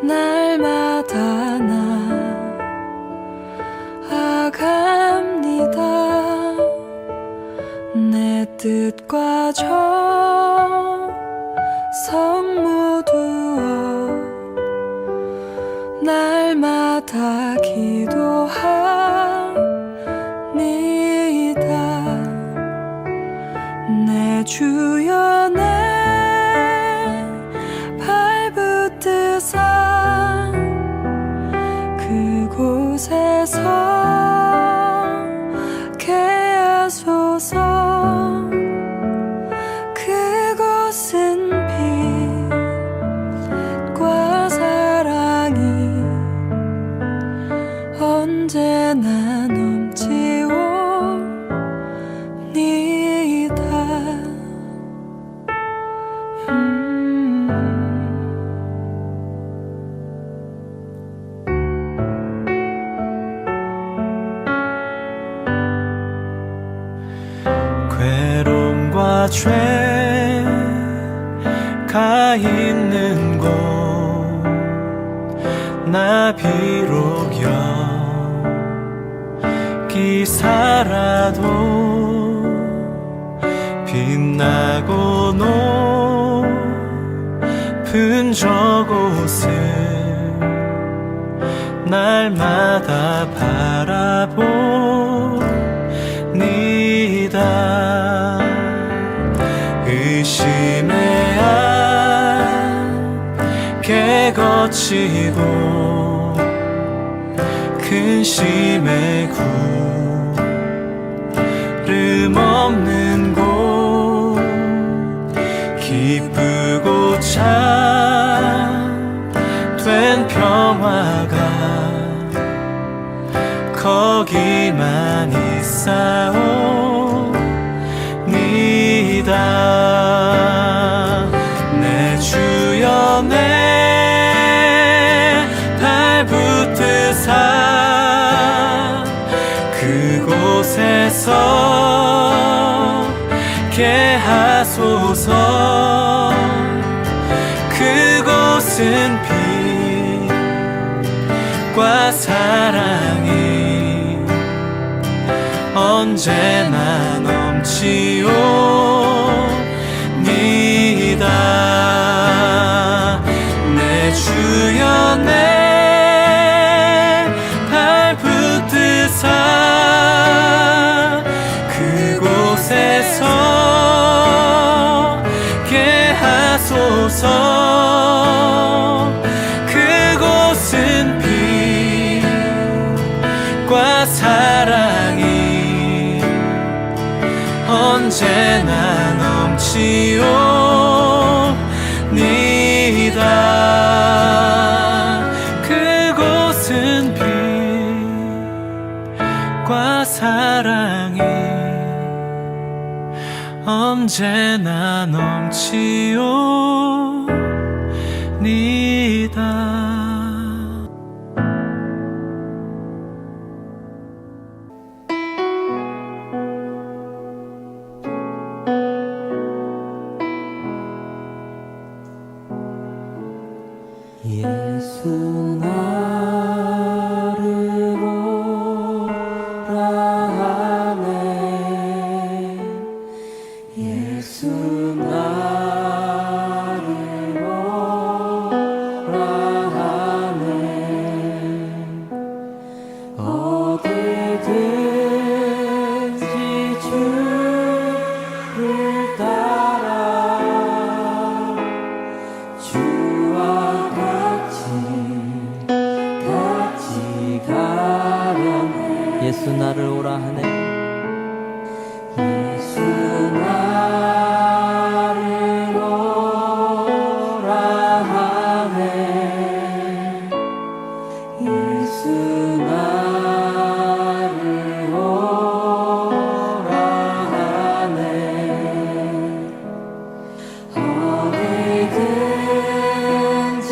날마다 나아갑니다. 내 뜻과 정성 모두어 날마다 기도합니다. 내 주여 내 발붙드사 그곳에서 하소서. 그곳은 빛과 사랑이 언제나 넘치옵니다. 괴로움과 죄가 있는 곳 나 비록 여기 살아도 빛나고 높은 저곳을 날마다 바라봅니다. 의심의 안개 거치고 근심의 구름 없는 곳 기쁘고 참된 평화가 거기만 있사옵니다. 내 주여 내 발붙드사 그곳에서 하소서. 그곳은 빛과 사랑이 언제나 넘치옵니다. 내 주여 내 발붙드사 그곳에서 하소서. 그곳은 빛과 사랑이 언제나 넘치옵니다. 그곳은 빛과 사랑이 언제나 넘치옵니다. 예수 나를 오라 하네. 예수 나를 오라 하네. 어디든지 주를 따라 주와 같이 가려네. 예수 나를 오라 하네. 예수 나를 오라 하네. 예수 나를 오라 하네. 어디든지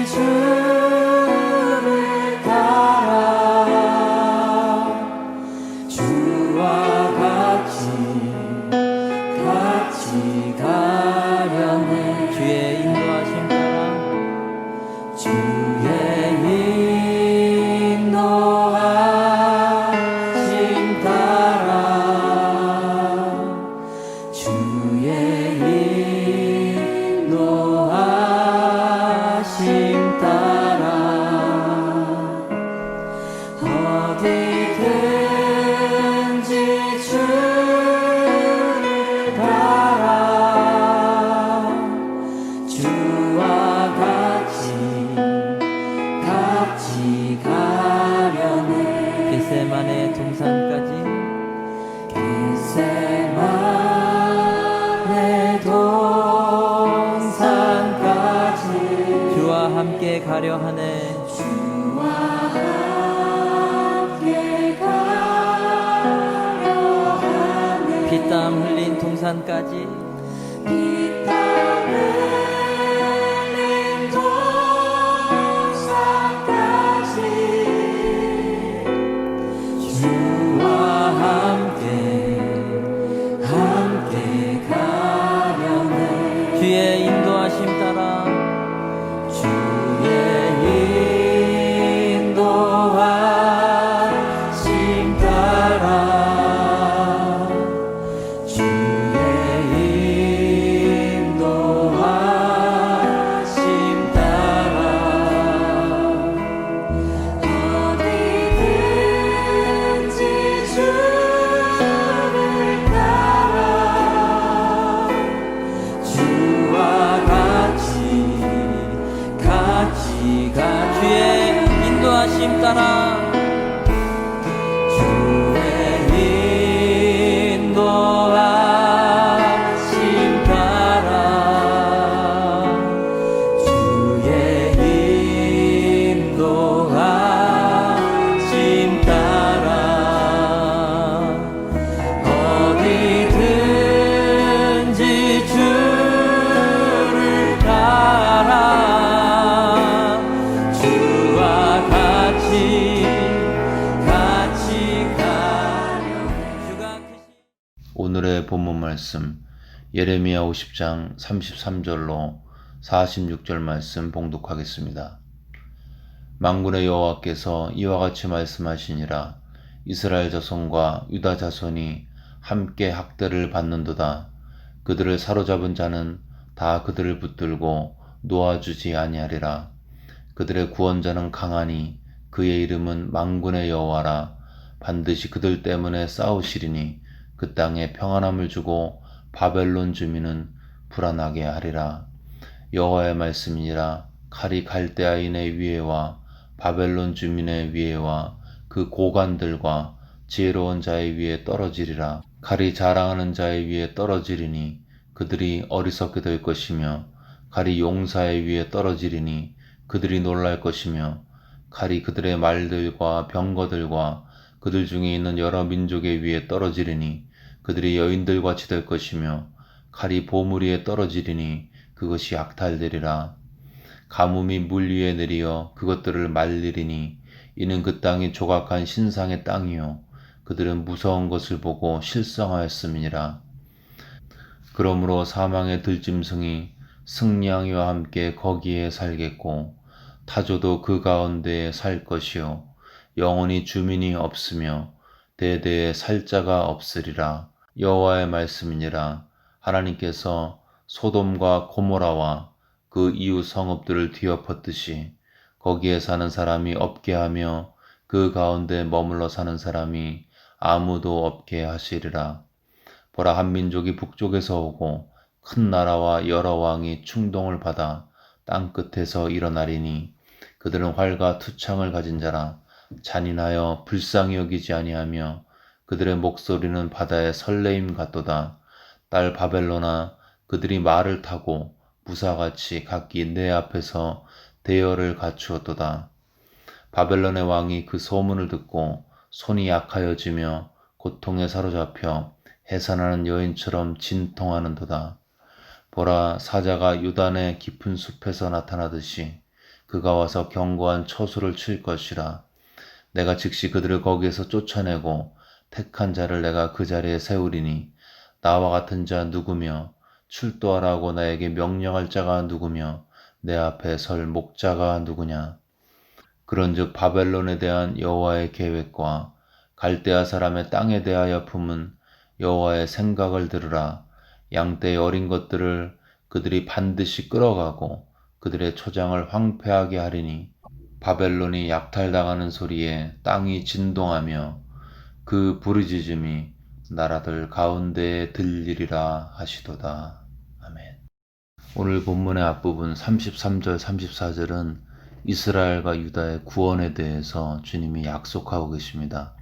주를 따라 주와 같이 가려네. 주의 인도하심 따라 하심 따라 어디든지 주를 따라 주와 같이 가려네. 겟세마네 동산까지 겟세마네 동산까지 주와 함께 가려 하네. 주와 함께 가려 하네. 피땀 흘린 동산까지 피땀 흘린 동산까지 주와 함께 가려네. 주의 인도하심 따라 주의 인도하심 따라 주의 인도하심 따라 어디든지 주를 따라 주와 같이 주의 인도하심 따라 주의 인도하심 따라 주의 인도하심 따라 어디든지 주를 따라 주와 같이 가려네. 주가 크시 오늘의 본문 말씀 예레미야 50장 33절로 46절 말씀 봉독하겠습니다. 만군의 여호와께서 이와 같이 말씀하시니라. 이스라엘 자손과 유다 자손이 함께 학대를 받는도다. 그들을 사로잡은 자는 다 그들을 붙들고 놓아주지 아니하리라. 그들의 구원자는 강하니 그의 이름은 만군의 여호와라. 반드시 그들 때문에 싸우시리니 그 땅에 평안함을 주고 바벨론 주민은 불안하게 하리라. 여호와의 말씀이니라. 칼이 갈대아인의 위에와 바벨론 주민의 위에와 그 고관들과 지혜로운 자의 위에 떨어지리라. 칼이 자랑하는 자의 위에 떨어지리니 그들이 어리석게 될 것이며 칼이 용사의 위에 떨어지리니 그들이 놀랄 것이며 칼이 그들의 말들과 병거들과 그들 중에 있는 여러 민족의 위에 떨어지리니 그들이 여인들같이 될 것이며 칼이 보물 위에 떨어지리니 그것이 약탈되리라. 가뭄이 물 위에 내리어 그것들을 말리리니 이는 그 땅이 조각한 신상의 땅이요 그들은 무서운 것을 보고 실성하였음이니라. 그러므로 사망의 들짐승이 승냥이와 함께 거기에 살겠고 타조도 그 가운데에 살 것이요 영원히 주민이 없으며 대대에 살 자가 없으리라. 여호와의 말씀이니라. 하나님께서 소돔과 고모라와 그 이웃 성읍들을 뒤엎었듯이 거기에 사는 사람이 없게 하며 그 가운데 머물러 사는 사람이 아무도 없게 하시리라. 보라, 한 민족이 북쪽에서 오고 큰 나라와 여러 왕이 충동을 받아 땅끝에서 일어나리니 그들은 활과 투창을 가진 자라. 잔인하여 불쌍히 여기지 아니하며 그들의 목소리는 바다의 설레임 같도다. 딸 바벨로나, 그들이 말을 타고 무사같이 각기 내 앞에서 대열을 갖추었도다. 바벨론의 왕이 그 소문을 듣고 손이 약하여지며 고통에 사로잡혀 해산하는 여인처럼 진통하는도다. 보라, 사자가 유단의 깊은 숲에서 나타나듯이 그가 와서 견고한 처소를 칠 것이라. 내가 즉시 그들을 거기에서 쫓아내고 택한 자를 내가 그 자리에 세우리니 나와 같은 자 누구며 출도하라고 나에게 명령할 자가 누구며 내 앞에 설 목자가 누구냐. 그런즉 바벨론에 대한 여호와의 계획과 갈대아 사람의 땅에 대하여 품은 여호와의 생각을 들으라. 양떼의 어린 것들을 그들이 반드시 끌어가고 그들의 초장을 황폐하게 하리니 바벨론이 약탈당하는 소리에 땅이 진동하며 그 부르짖음이 나라들 가운데에 들리리라 하시도다. 아멘. 오늘 본문의 앞부분 33절 34절은 이스라엘과 유다의 구원에 대해서 주님이 약속하고 계십니다.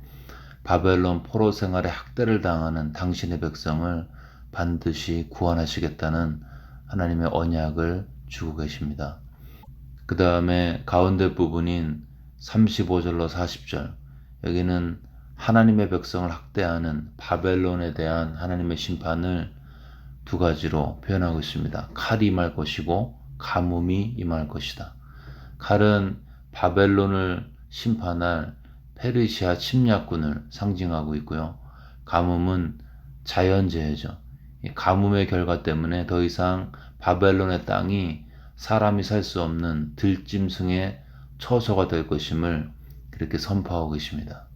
바벨론 포로 생활에 학대를 당하는 당신의 백성을 반드시 구원하시겠다는 하나님의 언약을 주고 계십니다. 그 다음에 가운데 부분인 35절로 40절, 여기는 하나님의 백성을 학대하는 바벨론에 대한 하나님의 심판을 두 가지로 표현하고 있습니다. 칼이 임할 것이고 가뭄이 임할 것이다. 칼은 바벨론을 심판할 페르시아 침략군을 상징하고 있고요. 가뭄은 자연재해죠. 이 가뭄의 결과 때문에 더 이상 바벨론의 땅이 사람이 살 수 없는 들짐승의 처소가 될 것임을 그렇게 선포하고 계십니다.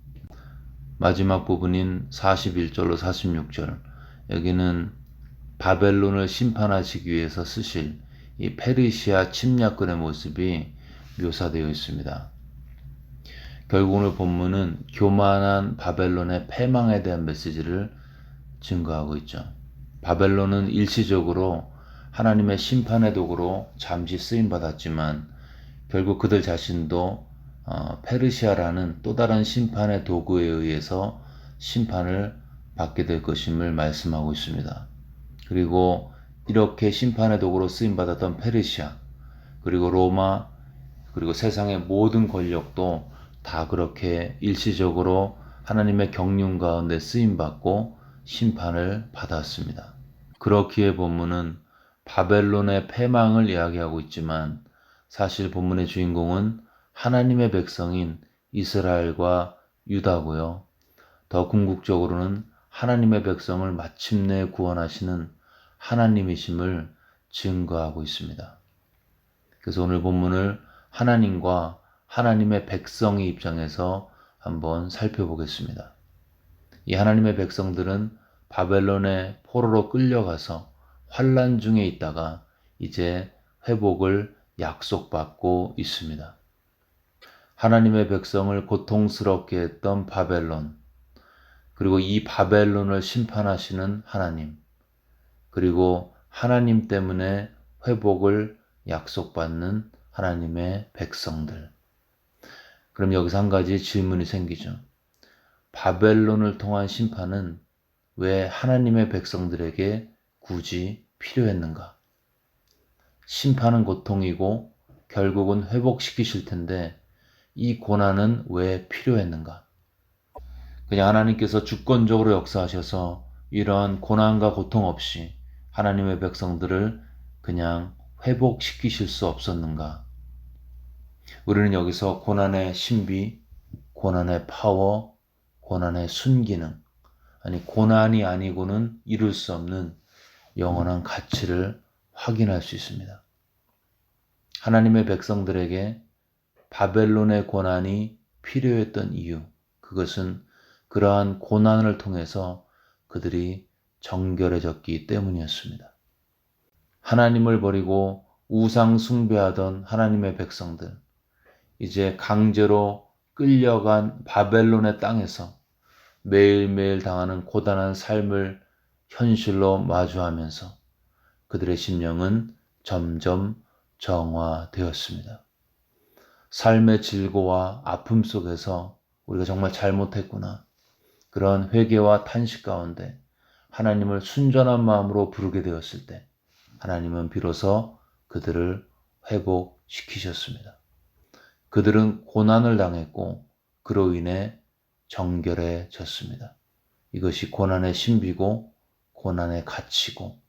마지막 부분인 41절로 46절, 여기는 바벨론을 심판하시기 위해서 쓰실 이 페르시아 침략군의 모습이 묘사되어 있습니다. 결국 오늘 본문은 교만한 바벨론의 패망에 대한 메시지를 증거하고 있죠. 바벨론은 일시적으로 하나님의 심판의 도구로 잠시 쓰임받았지만 결국 그들 자신도 페르시아라는 또 다른 심판의 도구에 의해서 심판을 받게 될 것임을 말씀하고 있습니다. 그리고 이렇게 심판의 도구로 쓰임받았던 페르시아, 그리고 로마, 그리고 세상의 모든 권력도 다 그렇게 일시적으로 하나님의 경륜 가운데 쓰임받고 심판을 받았습니다. 그렇기에 본문은 바벨론의 패망을 이야기하고 있지만 사실 본문의 주인공은 하나님의 백성인 이스라엘과 유다고요. 더 궁극적으로는 하나님의 백성을 마침내 구원하시는 하나님이심을 증거하고 있습니다. 그래서 오늘 본문을 하나님과 하나님의 백성의 입장에서 한번 살펴보겠습니다. 이 하나님의 백성들은 바벨론의 포로로 끌려가서 환난 중에 있다가 이제 회복을 약속받고 있습니다. 하나님의 백성을 고통스럽게 했던 바벨론, 그리고 이 바벨론을 심판하시는 하나님, 그리고 하나님 때문에 회복을 약속받는 하나님의 백성들. 그럼 여기서 한 가지 질문이 생기죠. 바벨론을 통한 심판은 왜 하나님의 백성들에게 굳이 필요했는가? 심판은 고통이고 결국은 회복시키실 텐데 이 고난은 왜 필요했는가? 그냥 하나님께서 주권적으로 역사하셔서 이러한 고난과 고통 없이 하나님의 백성들을 그냥 회복시키실 수 없었는가? 우리는 여기서 고난의 신비, 고난의 파워, 고난의 순기능, 아니 고난이 아니고는 이룰 수 없는 영원한 가치를 확인할 수 있습니다. 하나님의 백성들에게 바벨론의 고난이 필요했던 이유, 그것은 그러한 고난을 통해서 그들이 정결해졌기 때문이었습니다. 하나님을 버리고 우상 숭배하던 하나님의 백성들, 이제 강제로 끌려간 바벨론의 땅에서 매일매일 당하는 고단한 삶을 현실로 마주하면서 그들의 심령은 점점 정화되었습니다. 삶의 질고와 아픔 속에서 우리가 정말 잘못했구나, 그런 회개와 탄식 가운데 하나님을 순전한 마음으로 부르게 되었을 때 하나님은 비로소 그들을 회복시키셨습니다. 그들은 고난을 당했고 그로 인해 정결해졌습니다. 이것이 고난의 신비고 고난의 가치고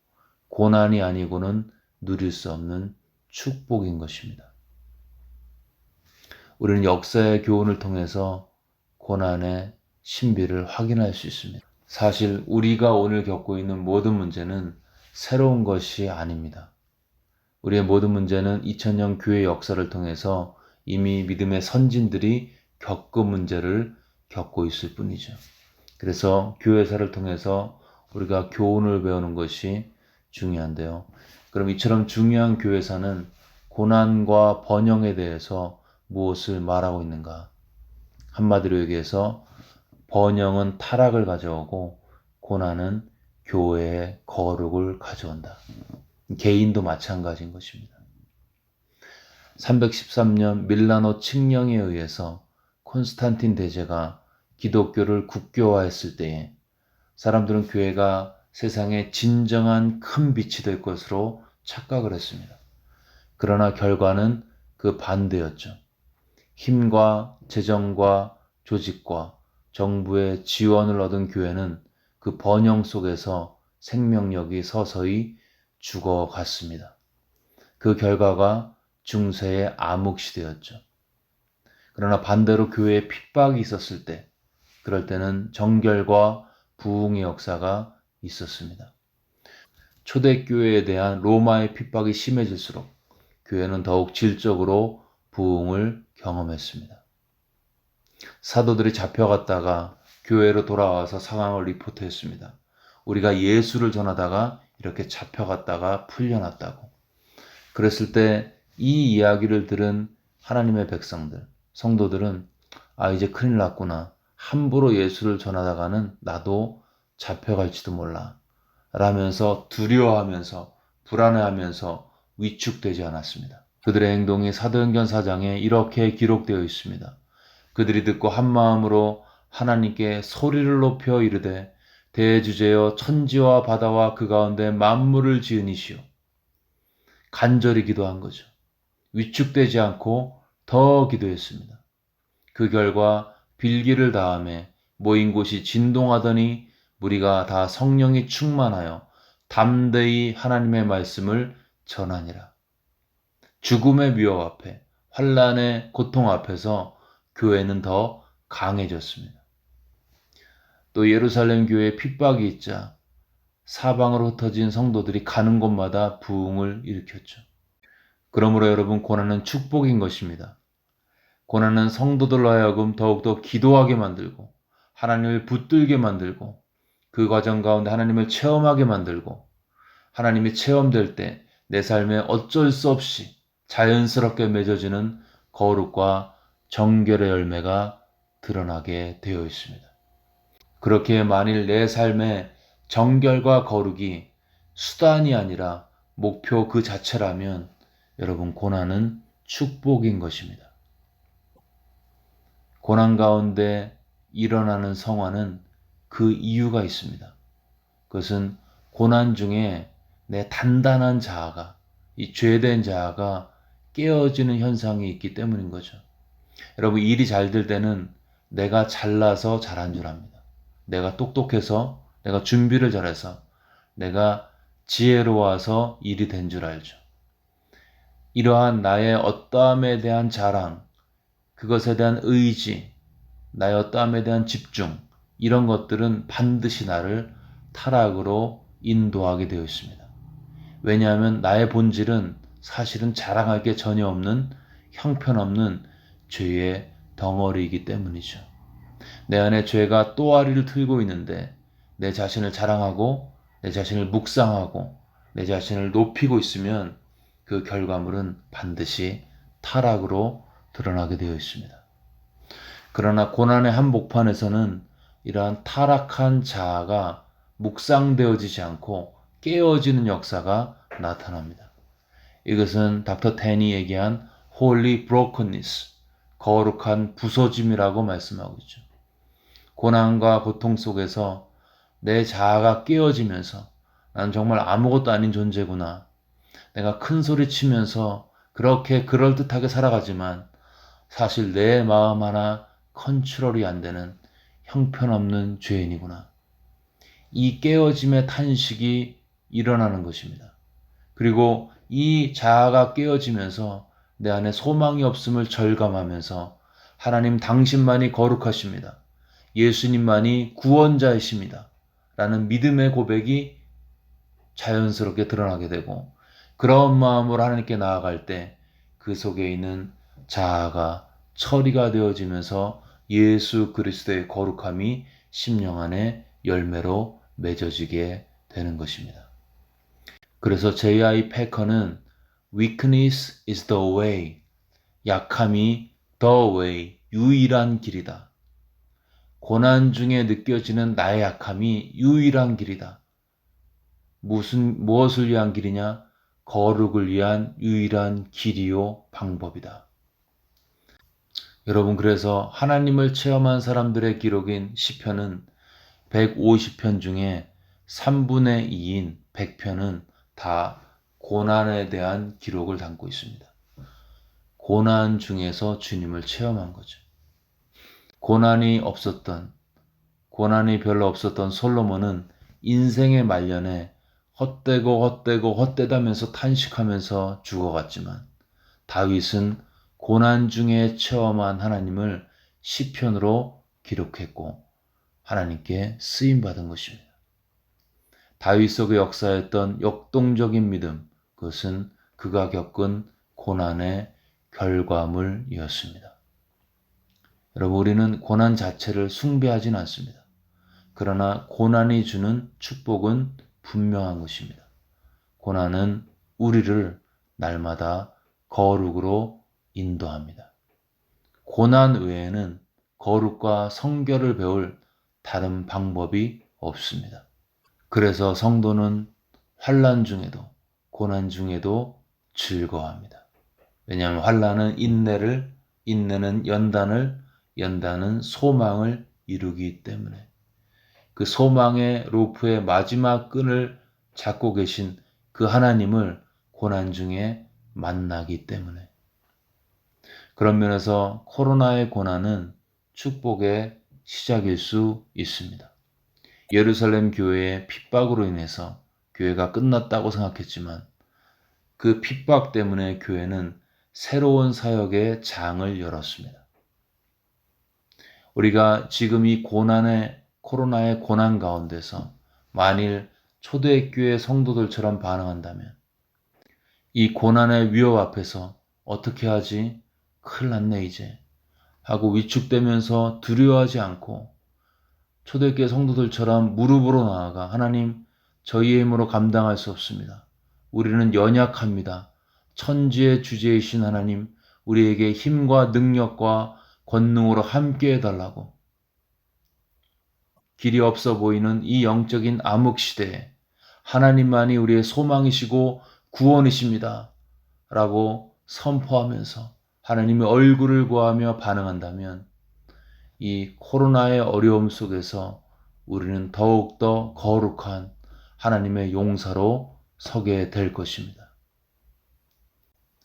고난이 아니고는 누릴 수 없는 축복인 것입니다. 우리는 역사의 교훈을 통해서 고난의 신비를 확인할 수 있습니다. 사실 우리가 오늘 겪고 있는 모든 문제는 새로운 것이 아닙니다. 우리의 모든 문제는 2000년 교회 역사를 통해서 이미 믿음의 선진들이 겪은 문제를 겪고 있을 뿐이죠. 그래서 교회사를 통해서 우리가 교훈을 배우는 것이 중요한데요. 그럼 이처럼 중요한 교회사는 고난과 번영에 대해서 무엇을 말하고 있는가? 한마디로 얘기해서 번영은 타락을 가져오고 고난은 교회의 거룩을 가져온다. 개인도 마찬가지인 것입니다. 313년 밀라노 칙령에 의해서 콘스탄틴 대제가 기독교를 국교화했을 때에 사람들은 교회가 세상에 진정한 큰 빛이 될 것으로 착각을 했습니다. 그러나 결과는 그 반대였죠. 힘과 재정과 조직과 정부의 지원을 얻은 교회는 그 번영 속에서 생명력이 서서히 죽어갔습니다. 그 결과가 중세의 암흑시대였죠. 그러나 반대로 교회에 핍박이 있었을 때, 그럴 때는 정결과 부흥의 역사가 있었습니다. 초대교회에 대한 로마의 핍박이 심해질수록 교회는 더욱 질적으로 부흥을 경험했습니다. 사도들이 잡혀갔다가 교회로 돌아와서 상황을 리포트했습니다. 우리가 예수를 전하다가 이렇게 잡혀갔다가 풀려났다고. 그랬을 때 이 이야기를 들은 하나님의 백성들, 성도들은 이제 큰일 났구나. 함부로 예수를 전하다가는 나도 잡혀갈지도 몰라. 라면서 두려워하면서 불안해하면서 위축되지 않았습니다. 그들의 행동이 사도행전 4장에 이렇게 기록되어 있습니다. 그들이 듣고 한마음으로 하나님께 소리를 높여 이르되 대주제여 천지와 바다와 그 가운데 만물을 지은 이시오. 간절히 기도한 거죠. 위축되지 않고 더 기도했습니다. 그 결과 빌기를 다음에 모인 곳이 진동하더니 무리가 다 성령이 충만하여 담대히 하나님의 말씀을 전하니라. 죽음의 위협 앞에, 환난의 고통 앞에서 교회는 더 강해졌습니다. 또 예루살렘 교회에 핍박이 있자 사방으로 흩어진 성도들이 가는 곳마다 부흥을 일으켰죠. 그러므로 여러분, 고난은 축복인 것입니다. 고난은 성도들로 하여금 더욱더 기도하게 만들고 하나님을 붙들게 만들고 그 과정 가운데 하나님을 체험하게 만들고 하나님이 체험될 때 내 삶에 어쩔 수 없이 자연스럽게 맺어지는 거룩과 정결의 열매가 드러나게 되어 있습니다. 그렇게 만일 내 삶의 정결과 거룩이 수단이 아니라 목표 그 자체라면 여러분, 고난은 축복인 것입니다. 고난 가운데 일어나는 성화는 그 이유가 있습니다. 그것은 고난 중에 내 단단한 자아가, 이 죄된 자아가 깨어지는 현상이 있기 때문인 거죠. 여러분, 일이 잘 될 때는 내가 잘나서 잘한 줄 압니다. 내가 똑똑해서, 내가 준비를 잘해서, 내가 지혜로워서 일이 된 줄 알죠. 이러한 나의 어떠함에 대한 자랑, 그것에 대한 의지, 나의 어떠함에 대한 집중, 이런 것들은 반드시 나를 타락으로 인도하게 되어 있습니다. 왜냐하면 나의 본질은 사실은 자랑할 게 전혀 없는 형편없는 죄의 덩어리이기 때문이죠. 내 안에 죄가 또아리를 틀고 있는데 내 자신을 자랑하고 내 자신을 묵상하고 내 자신을 높이고 있으면 그 결과물은 반드시 타락으로 드러나게 되어 있습니다. 그러나 고난의 한복판에서는 이러한 타락한 자아가 묵상되어지지 않고 깨어지는 역사가 나타납니다. 이것은 닥터 텐이 얘기한 holy brokenness, 거룩한 부서짐이라고 말씀하고 있죠. 고난과 고통 속에서 내 자아가 깨어지면서 난 정말 아무것도 아닌 존재구나. 내가 큰 소리 치면서 그렇게 그럴듯하게 살아가지만 사실 내 마음 하나 컨트롤이 안 되는 형편없는 죄인이구나. 이 깨어짐의 탄식이 일어나는 것입니다. 그리고 이 자아가 깨어지면서 내 안에 소망이 없음을 절감하면서 하나님 당신만이 거룩하십니다. 예수님만이 구원자이십니다. 라는 믿음의 고백이 자연스럽게 드러나게 되고 그런 마음으로 하나님께 나아갈 때 그 속에 있는 자아가 처리가 되어지면서 예수 그리스도의 거룩함이 심령 안에 열매로 맺어지게 되는 것입니다. 그래서 J.I. 패커는 Weakness is the way. 약함이 the way, 유일한 길이다. 고난 중에 느껴지는 나의 약함이 유일한 길이다. 무엇을 위한 길이냐? 거룩을 위한 유일한 길이요 방법이다. 여러분, 그래서 하나님을 체험한 사람들의 기록인 시편은 150편 중에 3분의 2인 100편은 다 고난에 대한 기록을 담고 있습니다. 고난 중에서 주님을 체험한 거죠. 고난이 별로 없었던 솔로몬은 인생의 말년에 헛되다면서 탄식하면서 죽어갔지만, 다윗은 고난 중에 체험한 하나님을 시편으로 기록했고 하나님께 쓰임받은 것입니다. 다윗 속에 역사했던 역동적인 믿음, 그것은 그가 겪은 고난의 결과물이었습니다. 여러분, 우리는 고난 자체를 숭배하진 않습니다. 그러나 고난이 주는 축복은 분명한 것입니다. 고난은 우리를 날마다 거룩으로 인도합니다. 고난 외에는 거룩과 성결을 배울 다른 방법이 없습니다. 그래서 성도는 환난 중에도 고난 중에도 즐거워합니다. 왜냐하면 환난은 인내는 연단은 소망을 이루기 때문에, 그 소망의 로프의 마지막 끈을 잡고 계신 그 하나님을 고난 중에 만나기 때문에, 그런 면에서 코로나의 고난은 축복의 시작일 수 있습니다. 예루살렘 교회의 핍박으로 인해서 교회가 끝났다고 생각했지만, 그 핍박 때문에 교회는 새로운 사역의 장을 열었습니다. 우리가 지금 이 코로나의 고난 가운데서 만일 초대교회 성도들처럼 반응한다면, 이 고난의 위협 앞에서 어떻게 하지? 큰일 났네 이제 하고 위축되면서 두려워하지 않고 초대교회 성도들처럼 무릎으로 나아가, 하나님, 저희의 힘으로 감당할 수 없습니다. 우리는 연약합니다. 천지의 주제이신 하나님, 우리에게 힘과 능력과 권능으로 함께 해달라고, 길이 없어 보이는 이 영적인 암흑 시대에 하나님만이 우리의 소망이시고 구원이십니다 라고 선포하면서 하나님의 얼굴을 구하며 반응한다면, 이 코로나의 어려움 속에서 우리는 더욱더 거룩한 하나님의 용사로 서게 될 것입니다.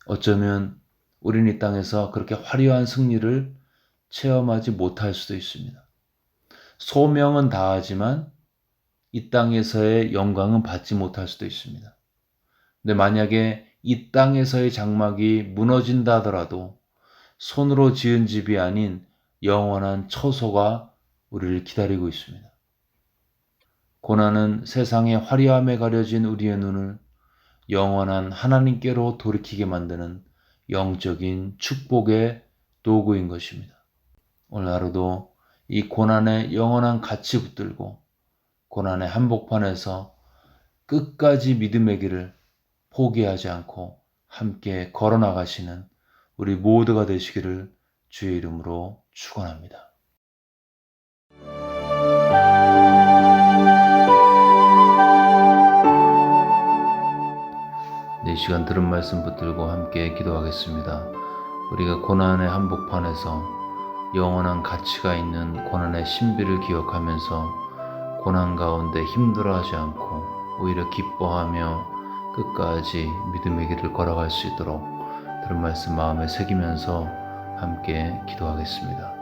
어쩌면 우리는 이 땅에서 그렇게 화려한 승리를 체험하지 못할 수도 있습니다. 소명은 다하지만 이 땅에서의 영광은 받지 못할 수도 있습니다. 근데 만약에 이 땅에서의 장막이 무너진다 하더라도 손으로 지은 집이 아닌 영원한 처소가 우리를 기다리고 있습니다. 고난은 세상의 화려함에 가려진 우리의 눈을 영원한 하나님께로 돌이키게 만드는 영적인 축복의 도구인 것입니다. 오늘 하루도 이 고난의 영원한 가치 붙들고 고난의 한복판에서 끝까지 믿음의 길을 포기하지 않고 함께 걸어나가시는 우리 모두가 되시기를 주의 이름으로 축원합니다. 이 시간 들은 말씀 붙들고 함께 기도하겠습니다. 우리가 고난의 한복판에서 영원한 가치가 있는 고난의 신비를 기억하면서 고난 가운데 힘들어하지 않고 오히려 기뻐하며 끝까지 믿음의 길을 걸어갈 수 있도록 들은 말씀 마음에 새기면서 함께 기도하겠습니다.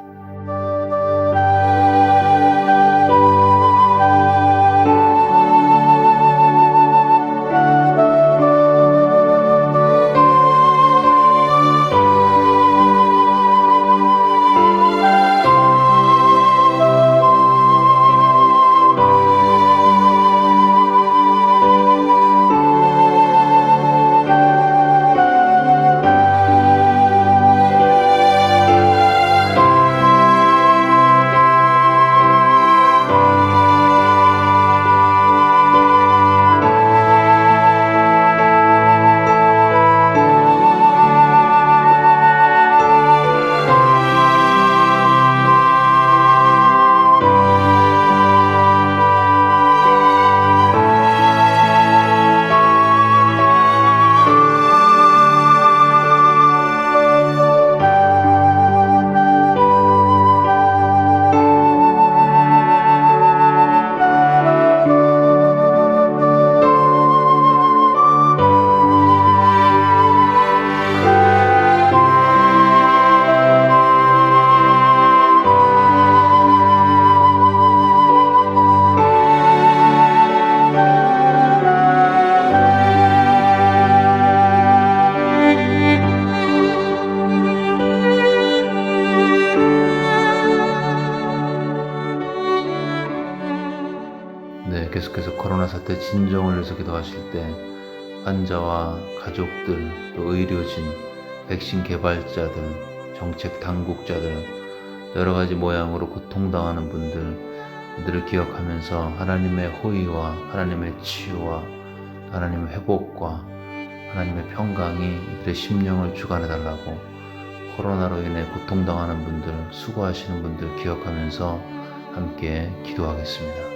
코로나 사태 진정을 위해서 기도하실 때 환자와 가족들, 또 의료진, 백신 개발자들, 정책 당국자들, 여러 가지 모양으로 고통당하는 분들을 기억하면서 하나님의 호의와 하나님의 치유와 하나님의 회복과 하나님의 평강이 이들의 심령을 주관해 달라고, 코로나로 인해 고통당하는 분들, 수고하시는 분들 기억하면서 함께 기도하겠습니다.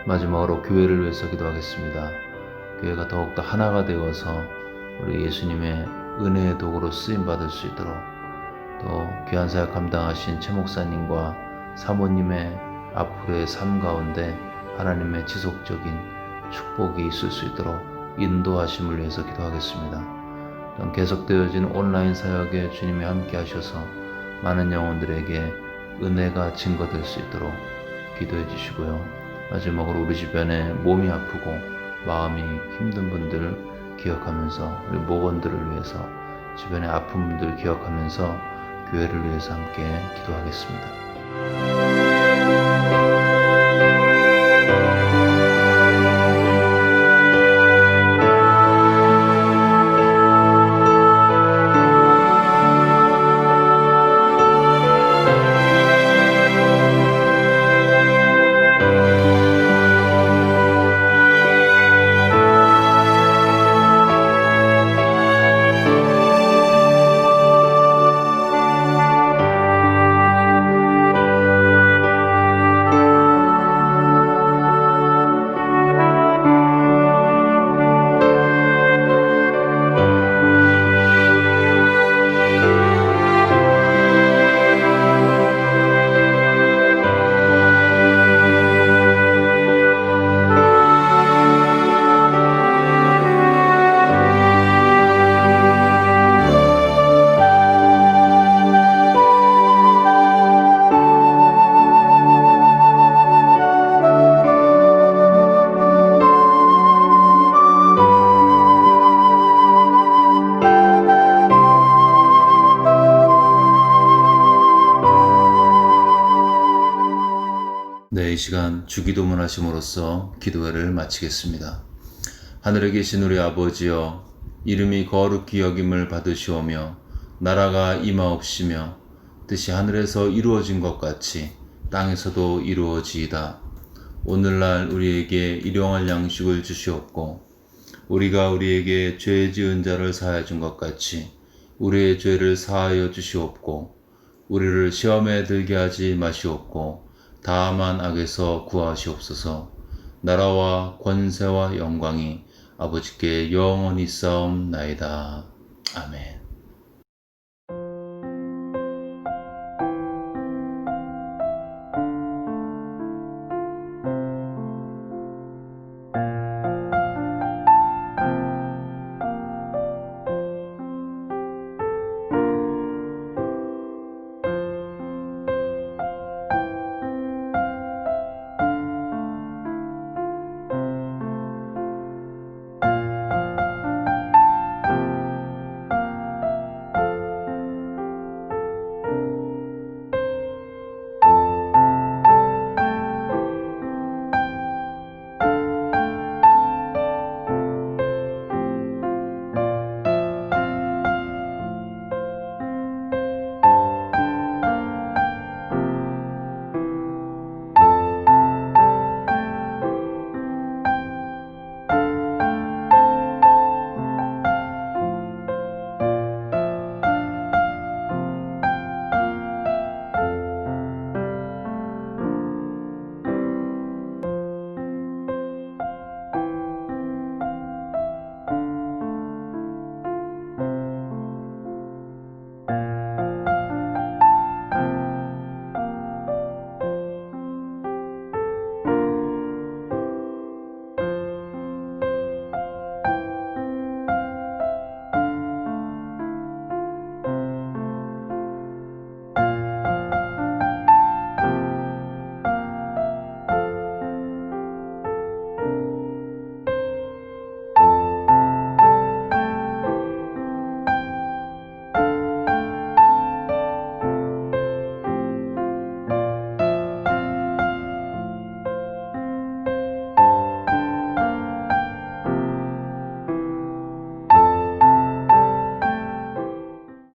마지막으로 교회를 위해서 기도하겠습니다. 교회가 더욱더 하나가 되어서 우리 예수님의 은혜의 도구로 쓰임받을 수 있도록, 또 귀한 사역 감당하신 최 목사님과 사모님의 앞으로의 삶 가운데 하나님의 지속적인 축복이 있을 수 있도록 인도하심을 위해서 기도하겠습니다. 또 계속되어지는 온라인 사역에 주님이 함께 하셔서 많은 영혼들에게 은혜가 증거될 수 있도록 기도해 주시고요. 마지막으로 우리 주변에 몸이 아프고 마음이 힘든 분들 기억하면서, 우리 목원들을 위해서, 주변에 아픈 분들 기억하면서 교회를 위해서 함께 기도하겠습니다. 네, 이 시간 주기도문 하심으로써 기도회를 마치겠습니다. 하늘에 계신 우리 아버지여, 이름이 거룩히 여김을 받으시오며 나라가 임하옵시며 뜻이 하늘에서 이루어진 것 같이 땅에서도 이루어지이다. 오늘날 우리에게 일용할 양식을 주시옵고, 우리가 우리에게 죄 지은 자를 사하여 준 것 같이 우리의 죄를 사하여 주시옵고, 우리를 시험에 들게 하지 마시옵고 다만 악에서 구하시옵소서. 나라와 권세와 영광이 아버지께 영원히 싸움나이다. 아멘.